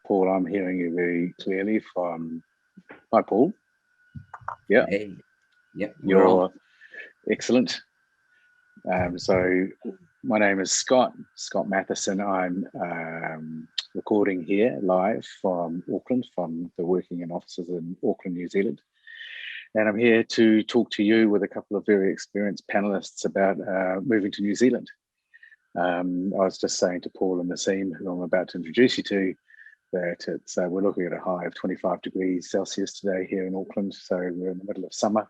Paul, I'm hearing you very clearly from... Hi, Paul. Yeah. Hey. Yep. You're excellent. So my name is Scott Mathieson. I'm recording here live from Auckland, from the working in offices in Auckland, New Zealand. And I'm here to talk to you with a couple of very experienced panelists about moving to New Zealand. I was just saying to Paul and Nasim, who I'm about to introduce you to, that it's we're looking at a high of 25 degrees Celsius today here in Auckland. So we're in the middle of summer.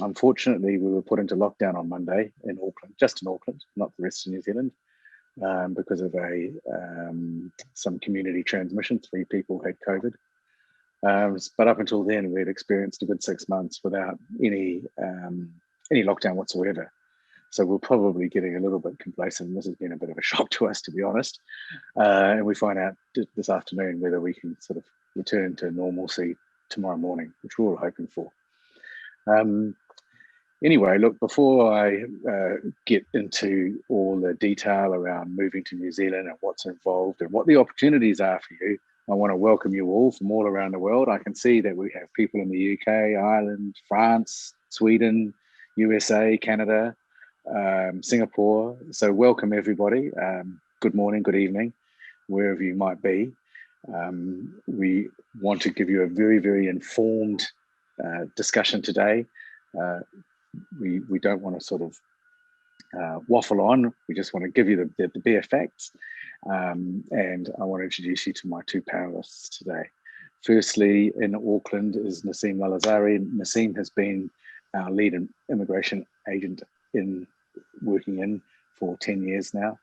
Unfortunately, we were put into lockdown on Monday in Auckland, just in Auckland, not the rest of New Zealand, because of some community transmission. 3 people had COVID. But up until then, we had experienced a good 6 months without any lockdown whatsoever. So we're probably getting a little bit complacent. This has been a bit of a shock to us, to be honest. And we find out this afternoon whether we can sort of return to normalcy tomorrow morning, which we're all hoping for. Anyway, look, before I get into all the detail around moving to New Zealand and what's involved and what the opportunities are for you, I want to welcome you all from all around the world. I can see that we have people in the UK, Ireland, France, Sweden, USA, Canada, Singapore. So welcome everybody. Good morning, good evening, wherever you might be. We want to give you a very, very informed discussion today. We don't want to sort of waffle on. We just want to give you the bare facts. And I want to introduce you to my 2 panelists today. Firstly, in Auckland is Nassim Lalehzari. Nassim has been our lead immigration agent working in for 10 years now,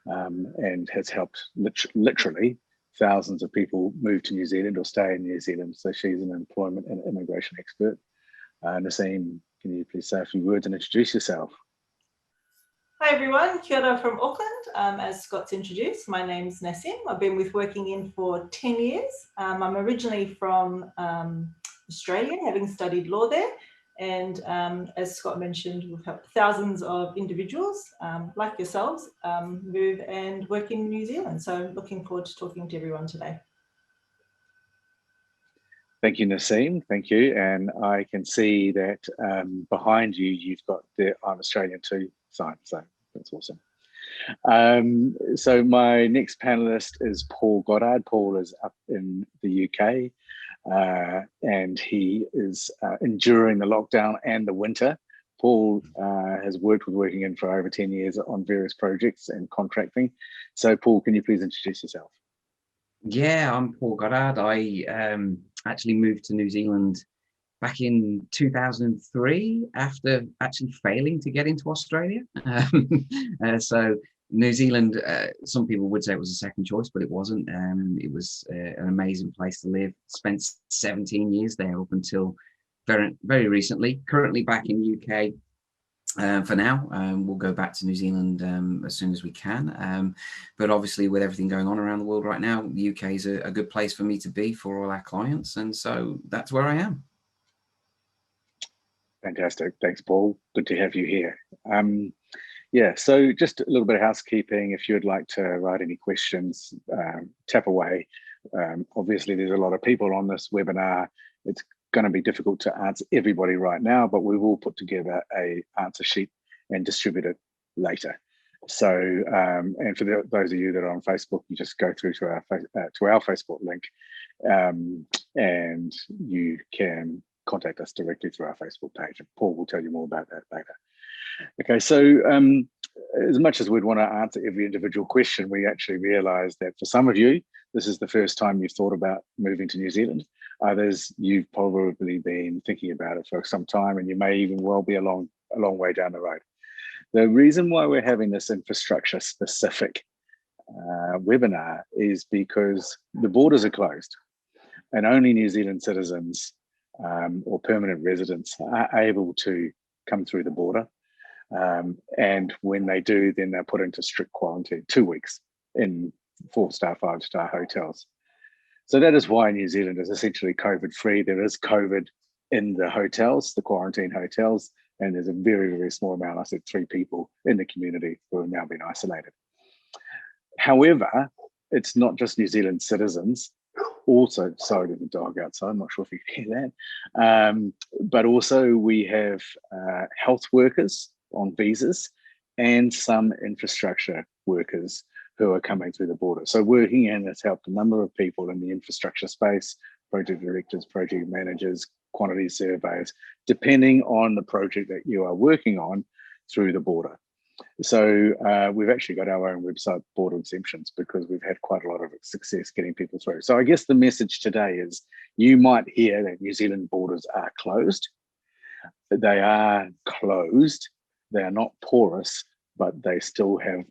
and has helped literally thousands of people move to New Zealand or stay in New Zealand. So she's an employment and immigration expert. Nassim, can you please say a few words and introduce yourself? Hi everyone, kia ora from Auckland. As Scott's introduced, my name's Nassim. I've been with Working In for 10 years. I'm originally from Australia, having studied law there. And as Scott mentioned, we've helped thousands of individuals like yourselves move and work in New Zealand. So looking forward to talking to everyone today. Thank you, Nassim. Thank you. And I can see that behind you, you've got the I'm Australian too sign. So that's awesome. So my next panelist is Paul Goddard. Paul is up in the UK. And he is enduring the lockdown and the winter. Paul has worked with Working In for over 10 years on various projects and contracting. So Paul, can you please introduce yourself? Yeah, I'm Paul Goddard. I actually moved to New Zealand back in 2003 after actually failing to get into Australia. So New Zealand, some people would say it was a second choice, but it wasn't. It was an amazing place to live. Spent 17 years there up until very, very recently. Currently back in UK for now. We'll go back to New Zealand as soon as we can. But obviously with everything going on around the world right now, the UK is a good place for me to be for all our clients. And so that's where I am. Fantastic. Thanks, Paul. Good to have you here. Yeah, so just a little bit of housekeeping. If you'd like to write any questions, tap away. Obviously, there's a lot of people on this webinar. It's going to be difficult to answer everybody right now, but we will put together a answer sheet and distribute it later. So, and for those of you that are on Facebook, you just go through to our Facebook link, and you can contact us directly through our Facebook page. And Paul will tell you more about that later. Okay, so as much as we'd want to answer every individual question, we actually realised that for some of you, this is the first time you've thought about moving to New Zealand. Others, you've probably been thinking about it for some time, and you may even well be a long way down the road. The reason why we're having this infrastructure specific webinar is because the borders are closed and only New Zealand citizens or permanent residents are able to come through the border. And when they do, then they're put into strict quarantine, 2 weeks in 4-star, 5-star hotels. So that is why New Zealand is essentially COVID-free. There is COVID in the hotels, the quarantine hotels, and there's a very, very small amount, I said 3 people in the community who have now been isolated. However, it's not just New Zealand citizens. Also, sorry to the dog outside, I'm not sure if you can hear that. But also we have health workers on visas and some infrastructure workers who are coming through the border. So working in has helped a number of people in the infrastructure space, project directors, project managers, quantity surveyors, depending on the project that you are working on through the border. So we've actually got our own website, border exemptions, because we've had quite a lot of success getting people through. So I guess the message today is you might hear that New Zealand borders are closed. They are closed. They are not porous, but they still have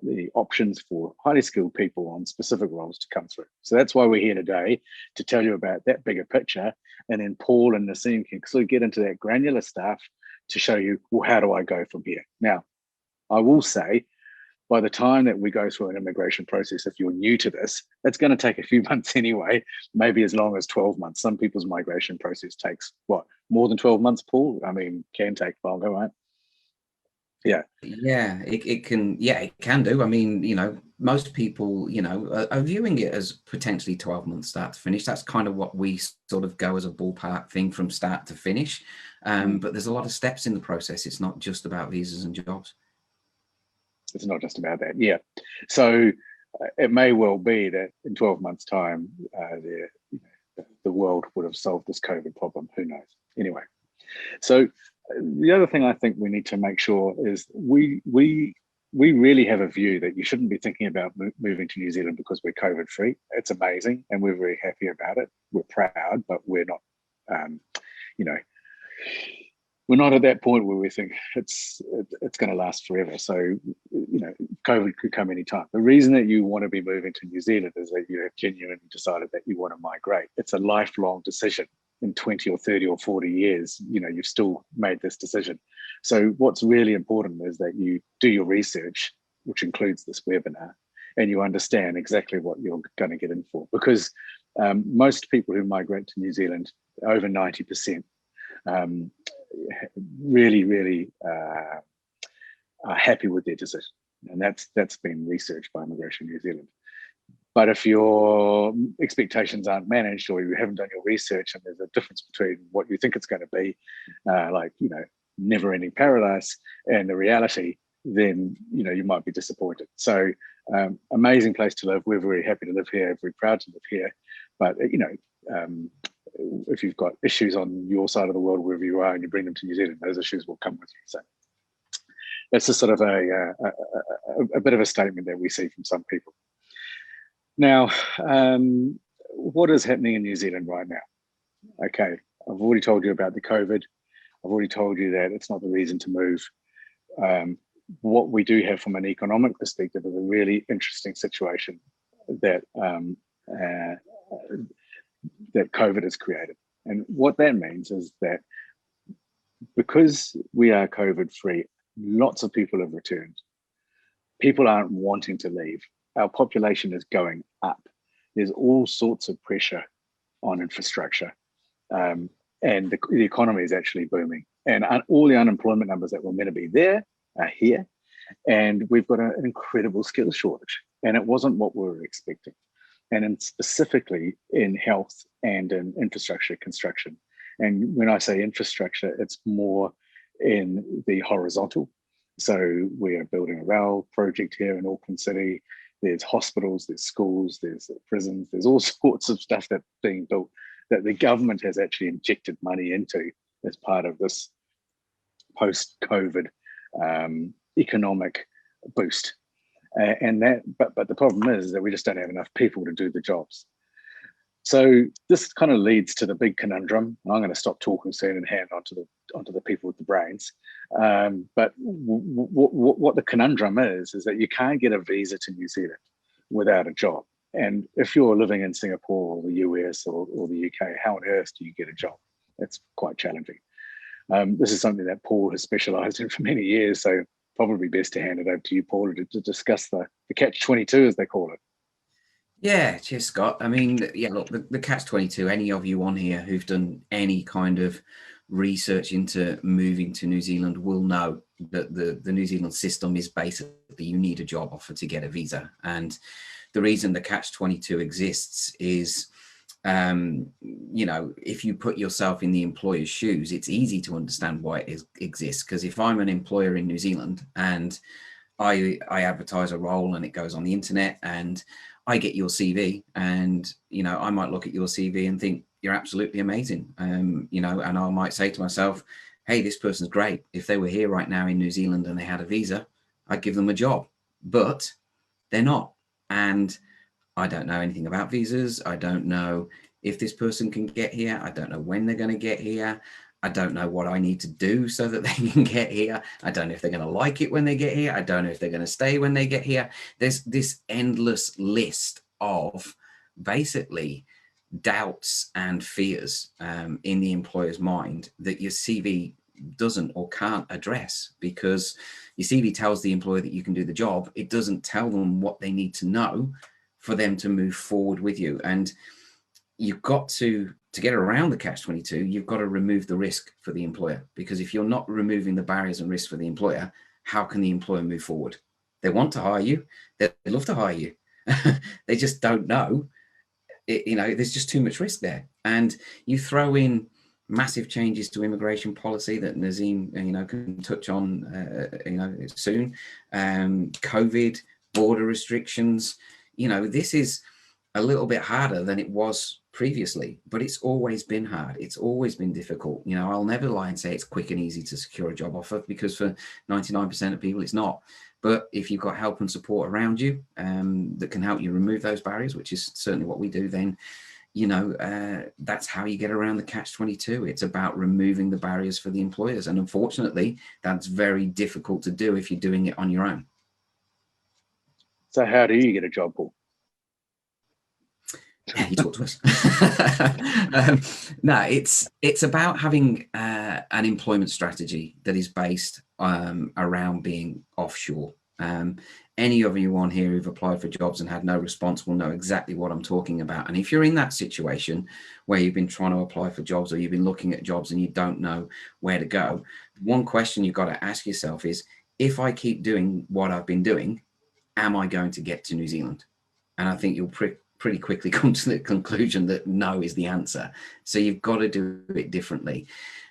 the options for highly skilled people on specific roles to come through. So that's why we're here today, to tell you about that bigger picture. And then Paul and Nasim can sort of get into that granular stuff to show you, well, how do I go from here? Now, I will say, by the time that we go through an immigration process, if you're new to this, it's going to take a few months anyway, maybe as long as 12 months. Some people's migration process takes, what, more than 12 months, Paul? I mean, can take longer, right? Yeah. Yeah, it can do. I mean, most people, are viewing it as potentially 12 months start to finish. That's kind of what we sort of go as a ballpark thing from start to finish. But there's a lot of steps in the process. It's not just about visas and jobs. It's not just about that. Yeah. So it may well be that in 12 months' time, the world would have solved this COVID problem. Who knows? Anyway, so the other thing I think we need to make sure is we really have a view that you shouldn't be thinking about moving to New Zealand because we're COVID free. It's amazing, and we're very happy about it. We're proud, but we're not, we're not at that point where we think it's going to last forever. So, COVID could come anytime. The reason that you want to be moving to New Zealand is that you have genuinely decided that you want to migrate. It's a lifelong decision. In 20 or 30 or 40 years, you've still made this decision. So what's really important is that you do your research, which includes this webinar, and you understand exactly what you're going to get in for. Because most people who migrate to New Zealand, over 90%, really are happy with their decision. And that's been researched by Immigration New Zealand. But if your expectations aren't managed, or you haven't done your research, and there's a difference between what you think it's going to be, never-ending paradise, and the reality, then you might be disappointed. So, amazing place to live. We're very happy to live here, very proud to live here. But if you've got issues on your side of the world, wherever you are, and you bring them to New Zealand, those issues will come with you. So that's just sort of a bit of a statement that we see from some people. Now, what is happening in New Zealand right now? Okay, I've already told you about the COVID. I've already told you that it's not the reason to move. What we do have from an economic perspective is a really interesting situation that that COVID has created. And what that means is that because we are COVID-free, lots of people have returned. People aren't wanting to leave. Our population is going up. There's all sorts of pressure on infrastructure. And the economy is actually booming. And all the unemployment numbers that were meant to be there are here. And we've got an incredible skills shortage. And it wasn't what we were expecting. And specifically in health and in infrastructure construction. And when I say infrastructure, it's more in the horizontal. So we are building a rail project here in Auckland City. There's hospitals, there's schools, there's prisons, there's all sorts of stuff that's being built that the government has actually injected money into as part of this post-COVID economic boost. But the problem is that we just don't have enough people to do the jobs. So this kind of leads to the big conundrum. And I'm going to stop talking soon and hand onto the people with the brains. But what the conundrum is that you can't get a visa to New Zealand without a job. And if you're living in Singapore or the US or the UK, how on earth do you get a job? It's quite challenging. This is something that Paul has specialized in for many years. So probably best to hand it over to you, Paul, to discuss the catch-22, as they call it. Yeah, cheers, Scott. I mean, yeah, look, the catch-22, any of you on here who've done any kind of research into moving to New Zealand will know that the New Zealand system is basically you need a job offer to get a visa. And the reason the catch-22 exists is, you know, if you put yourself in the employer's shoes, it's easy to understand why it exists. Because if I'm an employer in New Zealand and I advertise a role and it goes on the internet and I get your CV, and, you know, I might look at your CV and think you're absolutely amazing. You know, and I might say to myself, hey, this person's great. If they were here right now in New Zealand and they had a visa, I'd give them a job, but they're not. And I don't know anything about visas. I don't know if this person can get here. I don't know when they're going to get here. I don't know what I need to do so that they can get here. I don't know if they're going to like it when they get here. I don't know if they're going to stay when they get here. There's this endless list of basically doubts and fears in the employer's mind that your CV doesn't or can't address, because your CV tells the employer that you can do the job. It doesn't tell them what they need to know for them to move forward with you. And you've got to get around the catch-22, you've got to remove the risk for the employer, because if you're not removing the barriers and risks for the employer, how can the employer move forward? They want to hire you. They love to hire you. They just don't know. You know, there's just too much risk there. And you throw in massive changes to immigration policy that Nasim, you know, can touch on, you know, soon. COVID, border restrictions. You know, this is a little bit harder than it was previously, but it's always been hard. It's always been difficult. You know, I'll never lie and say it's quick and easy to secure a job offer, because for 99% of people, it's not. But if you've got help and support around you that can help you remove those barriers, which is certainly what we do, then, you know, that's how you get around the catch-22. It's about removing the barriers for the employers. And unfortunately, that's very difficult to do if you're doing it on your own. So how do you get a job, Paul? Yeah, you talk to us. No, it's about having an employment strategy that is based around being offshore. Any of you on here who've applied for jobs and had no response will know exactly what I'm talking about. And if you're in that situation where you've been trying to apply for jobs, or you've been looking at jobs and you don't know where to go, one question you've got to ask yourself is, if I keep doing what I've been doing, am I going to get to New Zealand? And I think you'll pretty quickly come to the conclusion that no is the answer. So you've got to do it differently.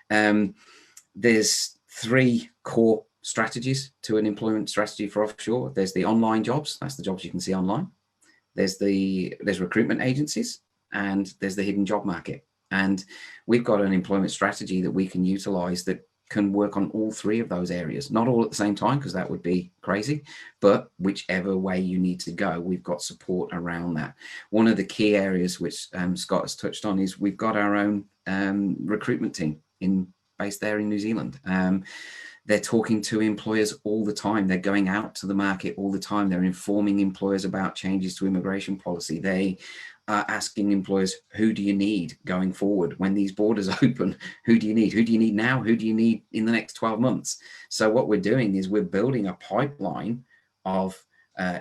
There's 3 core strategies to an employment strategy for offshore. There's the online jobs. That's the jobs you can see online. There's recruitment agencies, and there's the hidden job market. And we've got an employment strategy that we can utilize that can work on all 3 of those areas, not all at the same time, because that would be crazy, but whichever way you need to go, we've got support around that. One of the key areas which Scott has touched on is we've got our own recruitment team based there in New Zealand. They're talking to employers all the time. They're going out to the market all the time. They're informing employers about changes to immigration policy. They are asking employers, who do you need going forward when these borders open? Who do you need? Who do you need now? Who do you need in the next 12 months? So what we're doing is we're building a pipeline of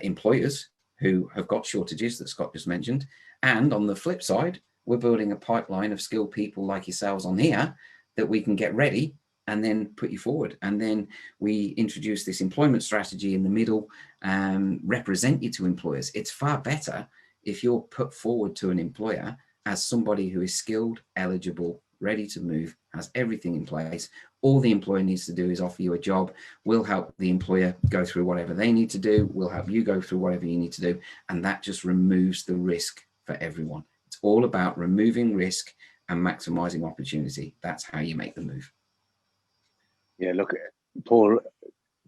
employers who have got shortages that Scott just mentioned. And on the flip side, we're building a pipeline of skilled people like yourselves on here that we can get ready and then put you forward. And then we introduce this employment strategy in the middle and represent you to employers. It's far better if you're put forward to an employer as somebody who is skilled, eligible, ready to move, has everything in place. All the employer needs to do is offer you a job. We'll help the employer go through whatever they need to do. We'll help you go through whatever you need to do. And that just removes the risk for everyone. It's all about removing risk and maximizing opportunity. That's how you make the move. Yeah, look, Paul,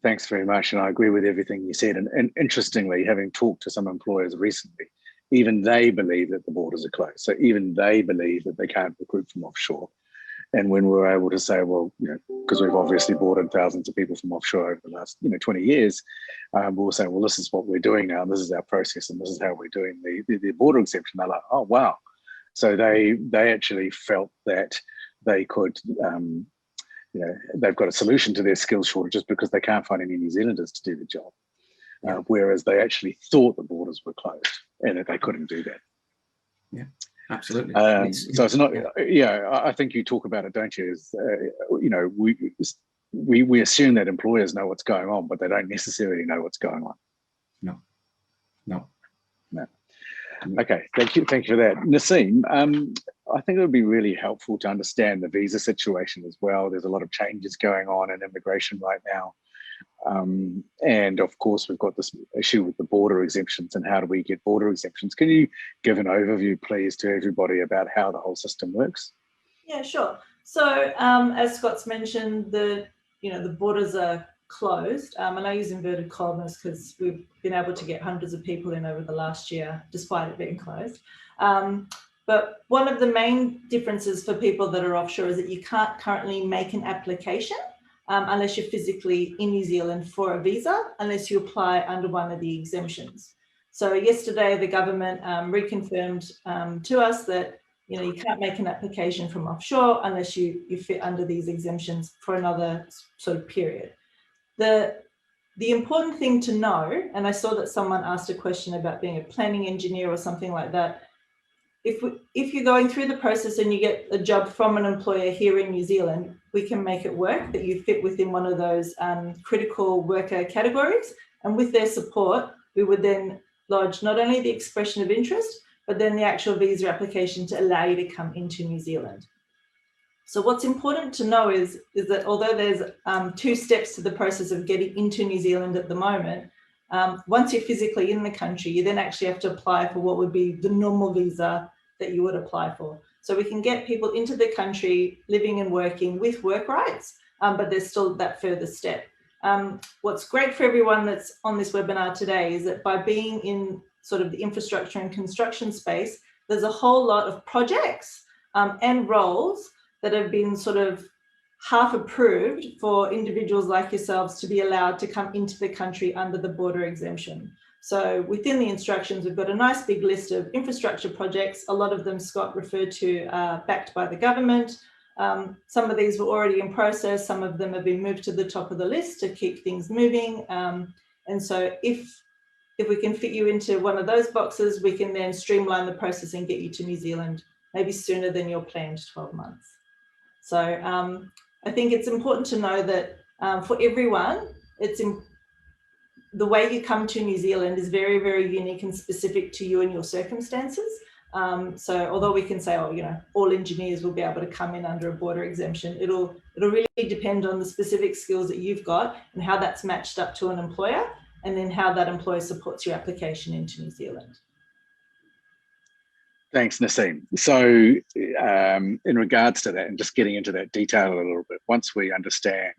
thanks very much. And I agree with everything you said. And interestingly, having talked to some employers recently, even they believe that the borders are closed. So even they believe that they can't recruit from offshore. And when we're able to say, well, you know, because we've obviously brought in thousands of people from offshore over the last, 20 years, we'll say, well, this is what we're doing now. This is our process, and this is how we're doing the border exemption. They're like, oh, wow. So they actually felt that they could, they've got a solution to their skills shortages because they can't find any New Zealanders to do the job. Whereas they actually thought the borders were closed and that they couldn't do that. Yeah. Absolutely. So it's not, I think you talk about it, don't you? Is, we assume that employers know what's going on, but they don't necessarily know what's going on. No. Okay, thank you for that. Nasim, I think it would be really helpful to understand the visa situation as well. There's a lot of changes going on in immigration right now. And of course, we've got this issue with the border exemptions and how do we get border exemptions. Can you give an overview, please, to everybody about how the whole system works? Yeah, sure. So as Scott's mentioned, the borders are closed, and I use inverted commas because we've been able to get hundreds of people in over the last year, despite it being closed. But one of the main differences for people that are offshore is that you can't currently make an application unless you're physically in New Zealand for a visa, unless you apply under one of the exemptions. So yesterday, the government reconfirmed to us that you can't make an application from offshore unless you fit under these exemptions for another sort of period. The important thing to know, and I saw that someone asked a question about being a planning engineer or something like that. If you're going through the process and you get a job from an employer here in New Zealand, we can make it work that you fit within one of those critical worker categories. And with their support, we would then lodge not only the expression of interest, but then the actual visa application to allow you to come into New Zealand. So what's important to know is that although there's 2 steps to the process of getting into New Zealand at the moment, once you're physically in the country, you then actually have to apply for what would be the normal visa that you would apply for. So we can get people into the country, living and working with work rights, but there's still that further step. What's great for everyone that's on this webinar today is that by being in sort of the infrastructure and construction space, there's a whole lot of projects and roles that have been sort of half approved for individuals like yourselves to be allowed to come into the country under the border exemption. So within the instructions, we've got a nice big list of infrastructure projects. A lot of them Scott referred to backed by the government. Some of these were already in process. Some of them have been moved to the top of the list to keep things moving. And so if we can fit you into one of those boxes, we can then streamline the process and get you to New Zealand, maybe sooner than your planned 12 months. So I think it's important to know that for everyone, the way you come to New Zealand is very, very unique and specific to you and your circumstances. So although we can say, all engineers will be able to come in under a border exemption, it'll really depend on the specific skills that you've got and how that's matched up to an employer, and then how that employer supports your application into New Zealand. Thanks, Nasim. So in regards to that, and just getting into that detail a little bit, once we understand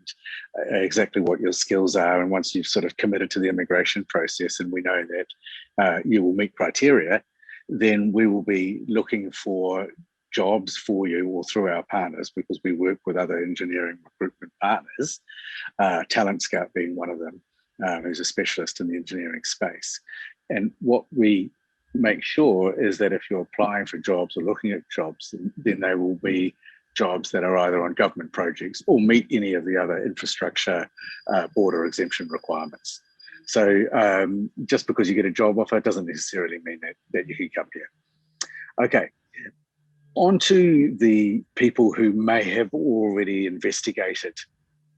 exactly what your skills are, and once you've sort of committed to the immigration process and we know that you will meet criteria, then we will be looking for jobs for you or through our partners, because we work with other engineering recruitment partners, Talent Scout being one of them, who's a specialist in the engineering space. And what we make sure is that if you're applying for jobs or looking at jobs, then they will be jobs that are either on government projects or meet any of the other infrastructure border exemption requirements. So just because you get a job offer doesn't necessarily mean that you can come here. Okay, on to the people who may have already investigated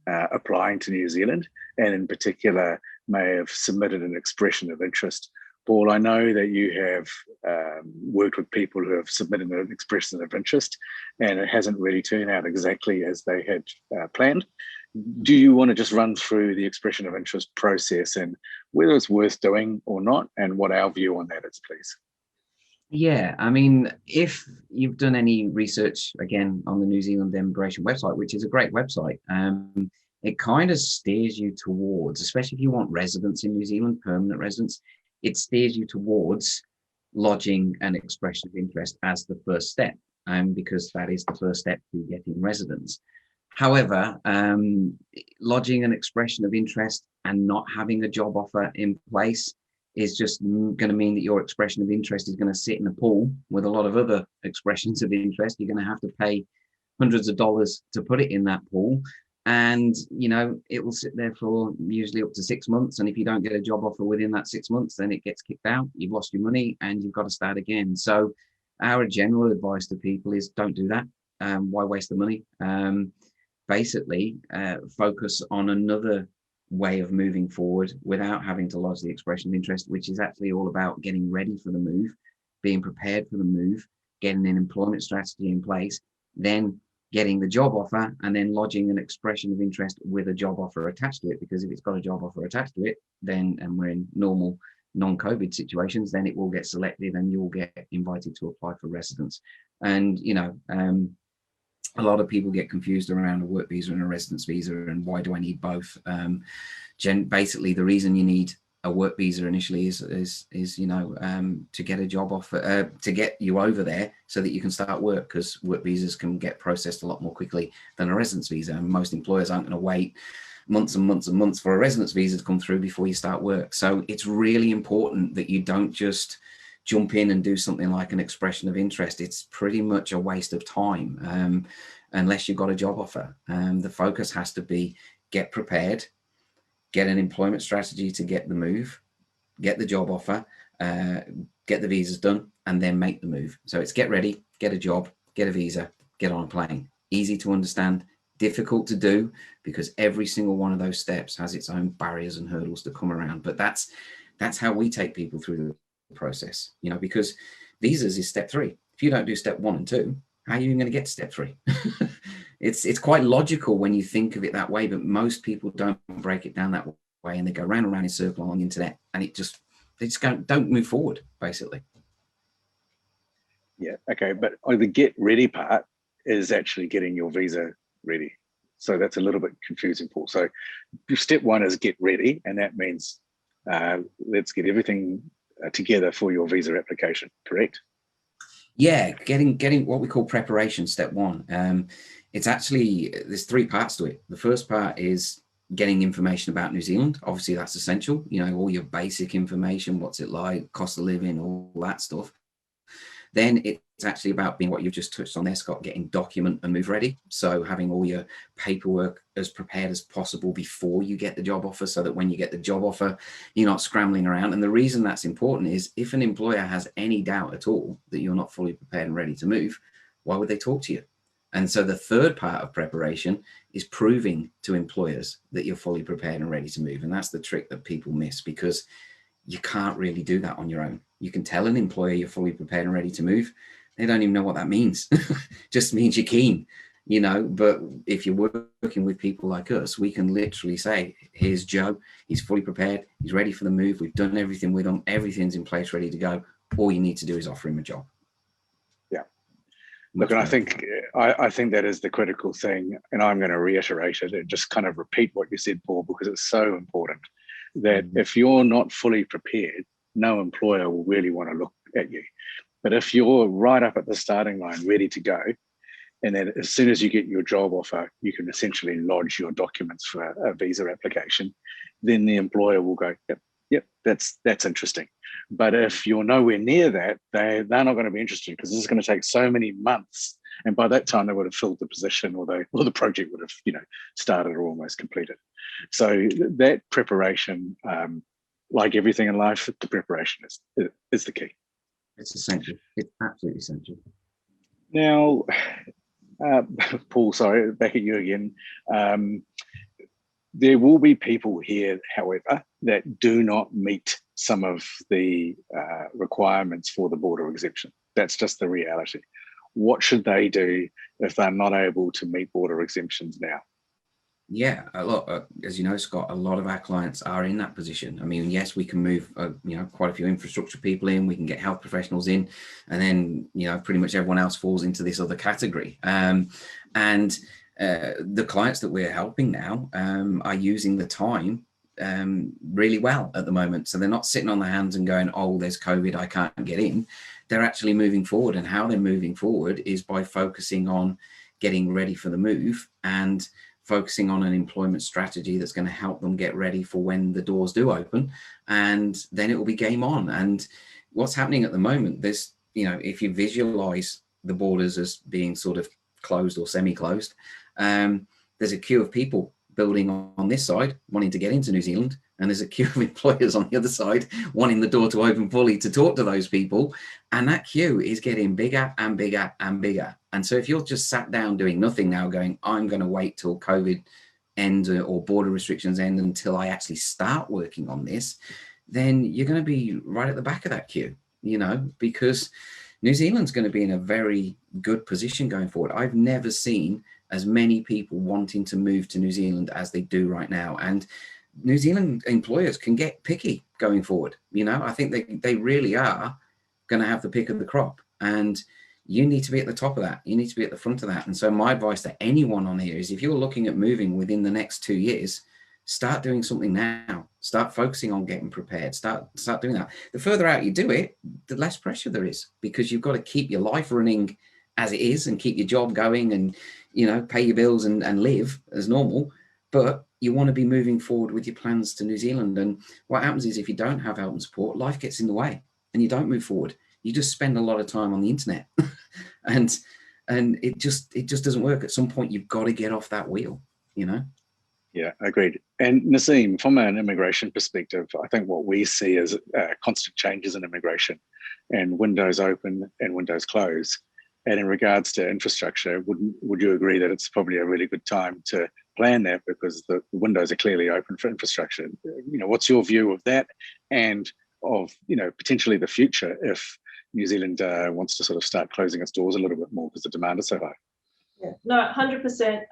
applying to New Zealand, and in particular may have submitted an expression of interest. Paul, I know that you have worked with people who have submitted an expression of interest and it hasn't really turned out exactly as they had planned. Do you want to just run through the expression of interest process and whether it's worth doing or not, and what our view on that is, please? Yeah, I mean, if you've done any research, again, on the New Zealand immigration website, which is a great website, it kind of steers you towards, especially if you want residence in New Zealand, permanent residence, it steers you towards lodging an expression of interest as the first step, because that is the first step to getting residence. However, lodging an expression of interest and not having a job offer in place is just going to mean that your expression of interest is going to sit in a pool with a lot of other expressions of interest. You're going to have to pay hundreds of dollars to put it in that pool. And, it will sit there for usually up to 6 months. And if you don't get a job offer within that 6 months, then it gets kicked out. You've lost your money and you've got to start again. So Our general advice to people is don't do that. Why waste the money? Basically, focus on another way of moving forward without having to lodge the expression of interest, which is actually all about getting ready for the move, being prepared for the move, getting an employment strategy in place, then getting the job offer, and then lodging an expression of interest with a job offer attached to it. Because if it's got a job offer attached to it, then, and we're in normal non-COVID situations, then it will get selected and you'll get invited to apply for residence. And, you know, a lot of people get confused around a work visa and a residence visa, and why do I need both? Basically, the reason you need a work visa initially is you know, to get a job offer, to get you over there so that you can start work, because work visas can get processed a lot more quickly than a residence visa, and most employers aren't going to wait months and months and months for a residence visa to come through before you start work. So it's really important that you don't just jump in and do something like an expression of interest. It's pretty much a waste of time unless you've got a job offer. The focus has to be get prepared, get an employment strategy to get the move, get the job offer, get the visas done, and then make the move. So it's get ready, get a job, get a visa, get on a plane. Easy to understand, difficult to do, because every single one of those steps has its own barriers and hurdles to come around. But that's how we take people through the process, you know, because visas is step 3. If you don't do step 1 and 2, how are you going to get to step 3? It's quite logical when you think of it that way, but most people don't break it down that way, and they go round and round in circle on the internet, and they just don't move forward, basically. Yeah, okay, but the get ready part is actually getting your visa ready. So that's a little bit confusing, Paul. So step 1 is get ready, and that means let's get everything together for your visa application, correct? Yeah, getting what we call preparation, step 1. It's actually, there's 3 parts to it. The first part is getting information about New Zealand. Obviously, that's essential. You know, all your basic information, what's it like, cost of living, all that stuff. Then it's actually about being what you've just touched on there, Scott, getting document and move ready. So having all your paperwork as prepared as possible before you get the job offer, so that when you get the job offer, you're not scrambling around. And the reason that's important is if an employer has any doubt at all that you're not fully prepared and ready to move, why would they talk to you? And so the third part of preparation is proving to employers that you're fully prepared and ready to move. And that's the trick that people miss, because you can't really do that on your own. You can tell an employer you're fully prepared and ready to move. They don't even know what that means. Just means you're keen, you know. But if you're working with people like us, we can literally say, here's Joe. He's fully prepared. He's ready for the move. We've done everything with him. Everything's in place, ready to go. All you need to do is offer him a job. Yeah. Look, and I think that is the critical thing. And I'm going to reiterate it and just kind of repeat what you said, Paul, because it's so important that if you're not fully prepared, no employer will really want to look at you. But if you're right up at the starting line, ready to go, and then as soon as you get your job offer, you can essentially lodge your documents for a visa application, then the employer will go, yep, that's interesting. But if you're nowhere near that, they're not going to be interested, because this is going to take so many months. And by that time, they would have filled the position, or the project would have, you know, started or almost completed. So that preparation, like everything in life, the preparation is the key. It's essential. It's absolutely essential. Now, Paul, sorry, back at you again. There will be people here, however, that do not meet some of the requirements for the border exemption. That's just the reality. What should they do if they're not able to meet border exemptions now? Yeah, a lot, as you know, Scott, a lot of our clients are in that position. I mean, yes, we can move, you know, quite a few infrastructure people in, we can get health professionals in, and then, you know, pretty much everyone else falls into this other category. The clients that we're helping now are using the time really well at the moment. So they're not sitting on their hands and going, oh, there's COVID, I can't get in. They're actually moving forward. And how they're moving forward is by focusing on getting ready for the move and focusing on an employment strategy that's going to help them get ready for when the doors do open, and then it will be game on. And what's happening at the moment, there's, you know, if you visualize the borders as being sort of closed or semi-closed, there's a queue of people building on this side wanting to get into New Zealand, and there's a queue of employers on the other side wanting the door to open fully to talk to those people. And that queue is getting bigger and bigger and bigger. And so if you're just sat down doing nothing now going, I'm going to wait till COVID ends or border restrictions end until I actually start working on this, then you're going to be right at the back of that queue, you know, because New Zealand's going to be in a very good position going forward. I've never seen as many people wanting to move to New Zealand as they do right now. And New Zealand employers can get picky going forward. You know, I think they really are going to have the pick of the crop. And you need to be at the top of that. You need to be at the front of that. And so my advice to anyone on here is if you're looking at moving within the next 2 years, start doing something now. Start focusing on getting prepared. Start doing that. The further out you do it, the less pressure there is, because you've got to keep your life running as it is and keep your job going and, you know, pay your bills and live as normal. But you want to be moving forward with your plans to New Zealand. And what happens is if you don't have help and support, life gets in the way and you don't move forward. You just spend a lot of time on the internet and it just doesn't work. At some point, you've got to get off that wheel, you know? Yeah, agreed. And Nasim, from an immigration perspective, I think what we see is constant changes in immigration and windows open and windows close. And in regards to infrastructure, would you agree that it's probably a really good time to plan that because the windows are clearly open for infrastructure? You know, what's your view of that and of, you know, potentially the future if New Zealand wants to sort of start closing its doors a little bit more because the demand is so high? Yeah, no, 100%.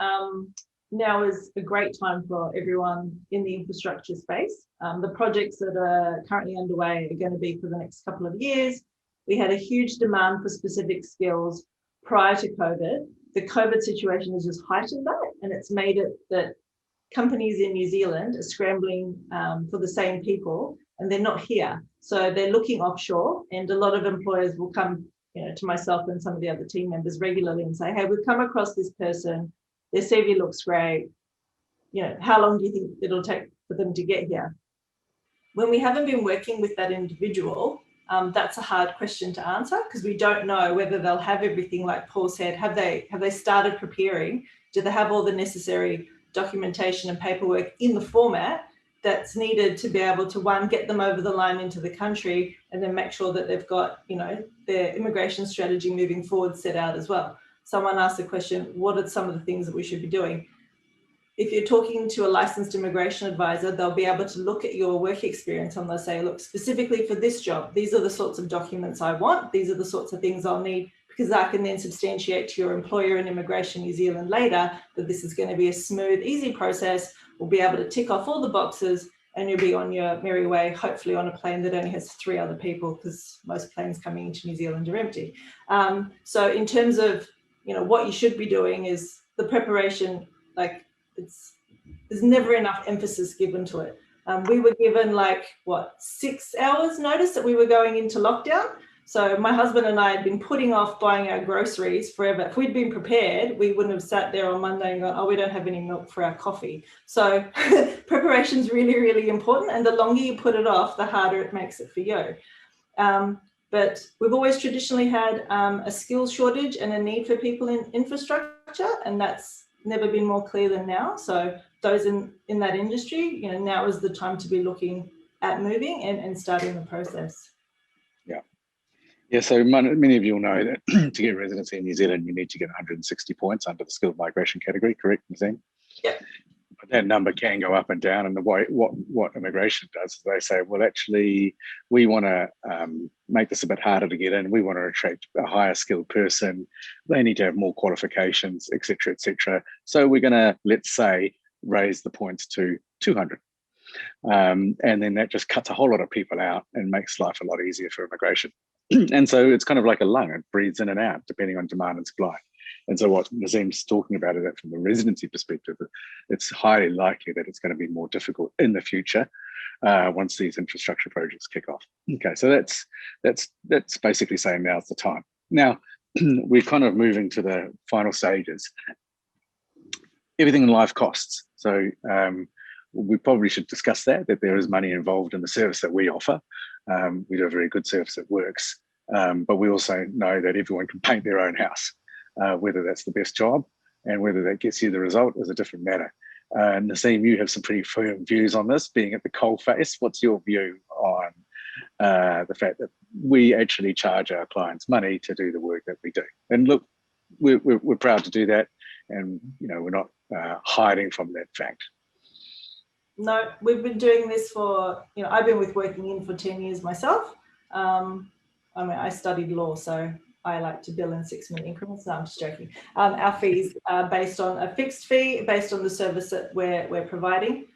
Now is a great time for everyone in the infrastructure space. The projects that are currently underway are going to be for the next couple of years. We had a huge demand for specific skills prior to COVID. The COVID situation has just heightened that, and it's made it that companies in New Zealand are scrambling for the same people, and they're not here. So they're looking offshore, and a lot of employers will come, you know, to myself and some of the other team members regularly and say, hey, we've come across this person, their CV looks great, you know, how long do you think it'll take for them to get here? When we haven't been working with that individual, that's a hard question to answer because we don't know whether they'll have everything, like Paul said. Have they started preparing? Do they have all the necessary documentation and paperwork in the format that's needed to be able to, one, get them over the line into the country, and then make sure that they've got, you know, their immigration strategy moving forward set out as well. Someone asked the question, what are some of the things that we should be doing? If you're talking to a licensed immigration advisor, they'll be able to look at your work experience and they'll say, look, specifically for this job, these are the sorts of documents I want. These are the sorts of things I'll need, because I can then substantiate to your employer in Immigration New Zealand later that this is going to be a smooth, easy process. We'll be able to tick off all the boxes and you'll be on your merry way, hopefully on a plane that only has 3 other people, because most planes coming into New Zealand are empty. So in terms of, you know, what you should be doing is the preparation, like, there's never enough emphasis given to it. We were given 6 hours notice that we were going into lockdown. So my husband and I had been putting off buying our groceries forever. If we'd been prepared, we wouldn't have sat there on Monday and gone, oh, we don't have any milk for our coffee. So preparation is really, really important. And the longer you put it off, the harder it makes it for you. But we've always traditionally had a skills shortage and a need for people in infrastructure, and that's never been more clear than now. So those in that industry, you know, now is the time to be looking at moving and starting the process. Yeah, so many of you will know that to get residency in New Zealand, you need to get 160 points under the skilled migration category, correct, Nazim? Yep. But that number can go up and down, and the way what immigration does is they say, well, actually, we want to make this a bit harder to get in. We want to attract a higher skilled person. They need to have more qualifications, et cetera, et cetera. So we're going to, let's say, raise the points to 200. And then that just cuts a whole lot of people out and makes life a lot easier for immigration. And so it's kind of like a lung, it breathes in and out depending on demand and supply. And so what Nazim's talking about is that from the residency perspective, it's highly likely that it's going to be more difficult in the future once these infrastructure projects kick off. Okay, so that's basically saying now's the time. Now, we're kind of moving to the final stages. Everything in life costs. So we probably should discuss that there is money involved in the service that we offer. We do a very good service that works, but we also know that everyone can paint their own house. Whether that's the best job and whether that gets you the result is a different matter. Nasim, you have some pretty firm views on this, being at the coalface. What's your view on the fact that we actually charge our clients money to do the work that we do? And look, we're proud to do that, and we're not hiding from that fact. No, we've been doing this for, I've been working in for 10 years myself. I studied law, so I like to bill in 6-minute increments. No, I'm just joking. Our fees are based on a fixed fee, based on the service that we're providing.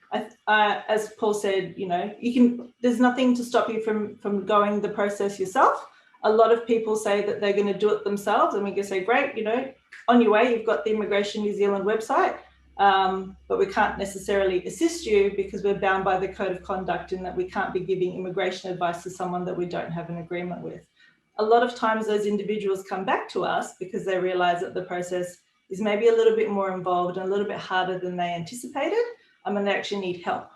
As Paul said, there's nothing to stop you from going the process yourself. A lot of people say that they're going to do it themselves, and we can say, great, on your way, you've got the Immigration New Zealand website. But we can't necessarily assist you because we're bound by the code of conduct in that we can't be giving immigration advice to someone that we don't have an agreement with. A lot of times those individuals come back to us because they realize that the process is maybe a little bit more involved and a little bit harder than they anticipated, and they actually need help,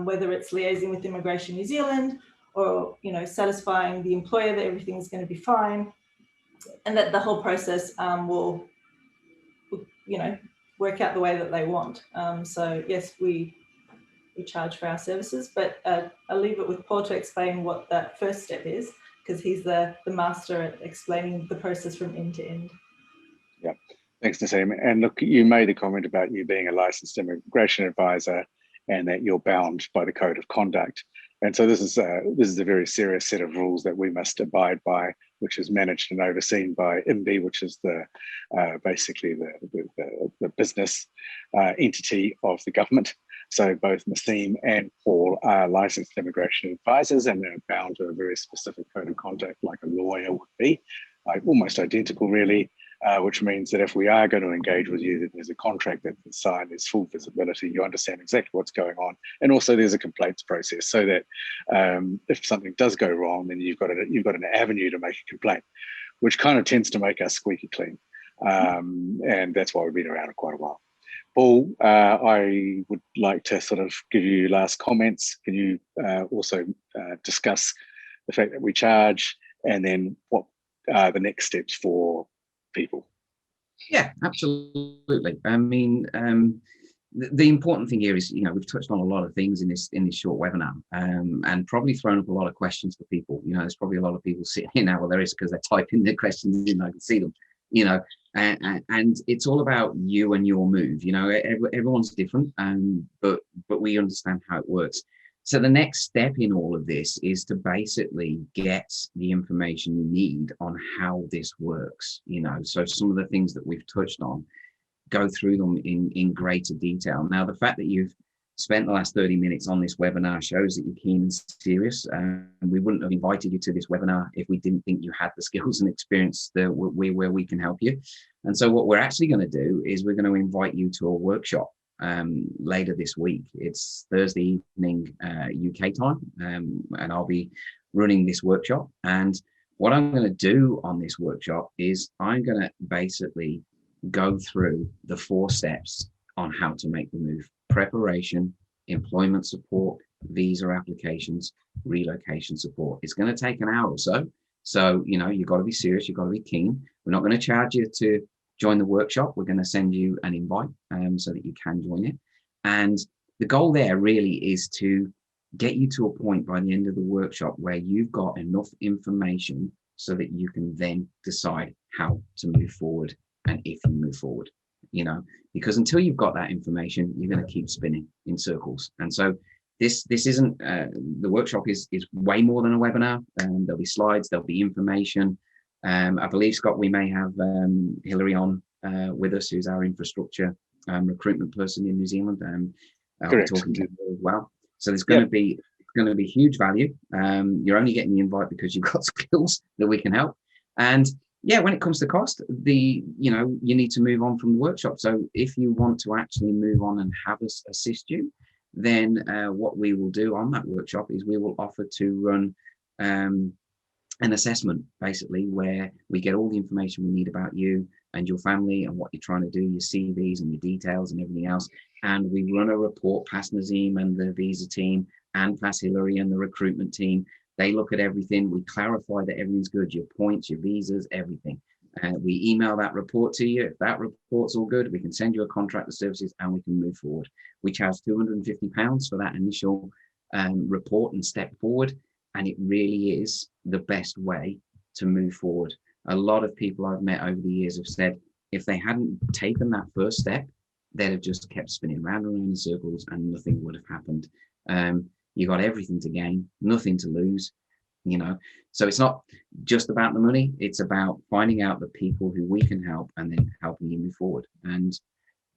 whether it's liaising with Immigration New Zealand or satisfying the employer that everything's going to be fine, and that the whole process will work out the way that they want. So yes, we charge for our services, but I'll leave it with Paul to explain what that first step is, because he's the master at explaining the process from end to end. Yeah, thanks, Nasim. And look, you made a comment about you being a licensed immigration advisor and that you're bound by the code of conduct. And so this is a very serious set of rules that we must abide by, which is managed and overseen by IMBI, which is basically the business entity of the government. So both Nasim and Paul are licensed immigration advisors, and they're bound to a very specific code of conduct, like a lawyer would be, almost identical, really. Which means that if we are going to engage with you, that there's a contract that's signed, there's full visibility, you understand exactly what's going on, and also there's a complaints process, so that if something does go wrong, then you've got an avenue to make a complaint, which kind of tends to make us squeaky clean, and that's why we've been around for quite a while. Paul, I would like to sort of give you last comments. Can you also discuss the fact that we charge, and then what are the next steps for people? Yeah, absolutely. I mean, the important thing here is, we've touched on a lot of things in this short webinar, and probably thrown up a lot of questions for people. There's probably a lot of people sitting here now. Well, there is, because they're typing their questions in. I can see them. And it's all about you and your move. Everyone's different, but we understand how it works. So the next step in all of this is to basically get the information you need on how this works. So some of the things that we've touched on, go through them in greater detail. Now, the fact that you've spent the last 30 minutes on this webinar shows that you're keen and serious. And we wouldn't have invited you to this webinar if we didn't think you had the skills and experience where we can help you. And so what we're actually going to do is we're going to invite you to a workshop later this week. It's Thursday evening UK time, and I'll be running this workshop. And what I'm going to do on this workshop is I'm going to basically go through the 4 steps on how to make the move: preparation, employment support, visa applications, relocation support. It's going to take an hour or so. So, you've got to be serious. You've got to be keen. We're not going to charge you to join the workshop. We're going to send you an invite so that you can join it. And the goal there really is to get you to a point by the end of the workshop where you've got enough information so that you can then decide how to move forward, and if you move forward, because until you've got that information, you're going to keep spinning in circles. And so this isn't, the workshop is way more than a webinar. There'll be slides, there'll be information. I believe, Scott, we may have Hilary on with us, who's our infrastructure recruitment person in New Zealand. I'll be talking to her as well. So there's going to be huge value. You're only getting the invite because you've got skills that we can help. And yeah, when it comes to cost, you need to move on from the workshop. So if you want to actually move on and have us assist you, then what we will do on that workshop is we will offer to run an assessment, basically, where we get all the information we need about you and your family and what you're trying to do, your CVs and your details and everything else. And we run a report past Nasim and the visa team, and past Hilary and the recruitment team. They look at everything. We clarify that everything's good, your points, your visas, everything. We email that report to you. If that report's all good, we can send you a contract of services and we can move forward. We charge £250 for that initial report and step forward. And it really is the best way to move forward. A lot of people I've met over the years have said, if they hadn't taken that first step, they'd have just kept spinning round and round in circles and nothing would have happened. You got everything to gain, nothing to lose, you know. So it's not just about the money, it's about finding out the people who we can help and then helping you move forward. And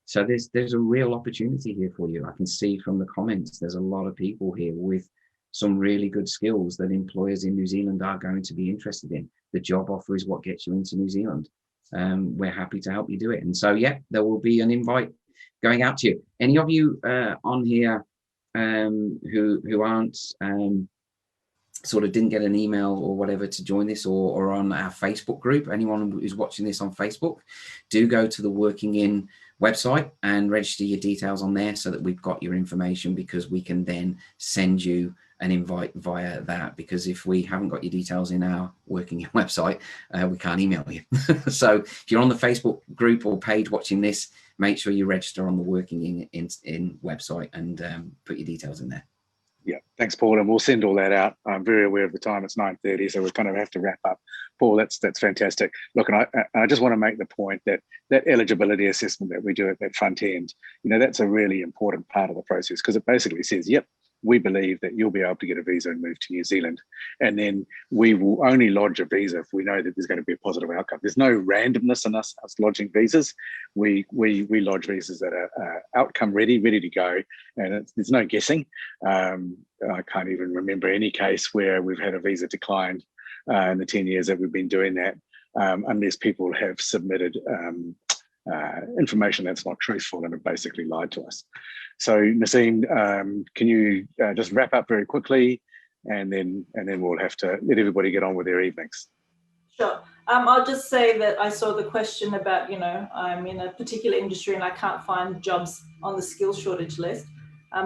so there's a real opportunity here for you. I can see from the comments, there's a lot of people here with some really good skills that employers in New Zealand are going to be interested in. The job offer is what gets you into New Zealand. We're happy to help you do it. And so, yeah, there will be an invite going out to you. Any of you on here who aren't sort of didn't get an email or whatever to join this, or on our Facebook group, anyone who's watching this on Facebook, do go to the Working In website and register your details on there so that we've got your information, because we can then send you an invite via that. Because if we haven't got your details in our Working In website, we can't email you. So if you're on the Facebook group or page watching this, make sure you register on the Working In website and put your details in there. Yeah, thanks, Paul, and we'll send all that out. I'm very aware of the time; it's 9:30, so we kind of have to wrap up. Paul, that's fantastic. Look, and I just want to make the point that that eligibility assessment that we do at that front end, you know, that's a really important part of the process, because it basically says, yep, we believe that you'll be able to get a visa and move to New Zealand, and then we will only lodge a visa if we know that there's going to be a positive outcome. There's no randomness in us lodging visas. We lodge visas that are outcome ready to go, and there's no guessing. I can't even remember any case where we've had a visa declined in the 10 years that we've been doing that, unless people have submitted information that's not truthful and have basically lied to us. So Nasim, can you just wrap up very quickly, and then we'll have to let everybody get on with their evenings. Sure. I'll just say that I saw the question about, you know, I'm in a particular industry and I can't find jobs on the skills shortage list.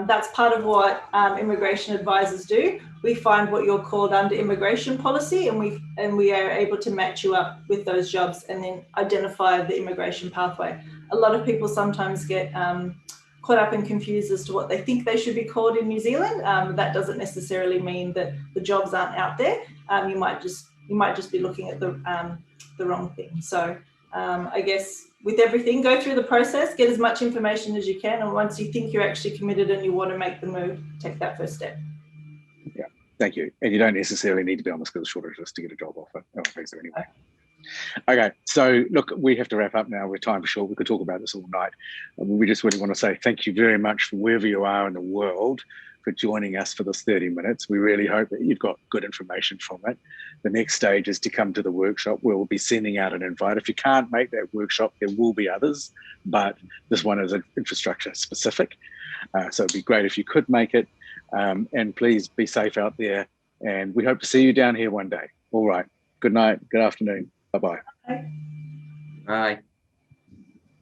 That's part of what immigration advisors do. We find what you're called under immigration policy, and we are able to match you up with those jobs and then identify the immigration pathway. A lot of people sometimes get caught up and confused as to what they think they should be called in New Zealand. That doesn't necessarily mean that the jobs aren't out there. You might just be looking at the wrong thing. So I guess with everything, go through the process, get as much information as you can, and once you think you're actually committed and you want to make the move, take that first step. Yeah, thank you. And you don't necessarily need to be on the skills shortage list to get a job offer. Anyway. Okay, so look, we have to wrap up now. We're time short. We could talk about this all night. We just really want to say thank you very much for wherever you are in the world for joining us for this 30 minutes. We really hope that you've got good information from it. The next stage is to come to the workshop. We'll be sending out an invite. If you can't make that workshop, there will be others, but this one is infrastructure specific. So it'd be great if you could make it. And please be safe out there. And we hope to see you down here one day. All right. Good night. Good afternoon. Bye-bye. Bye.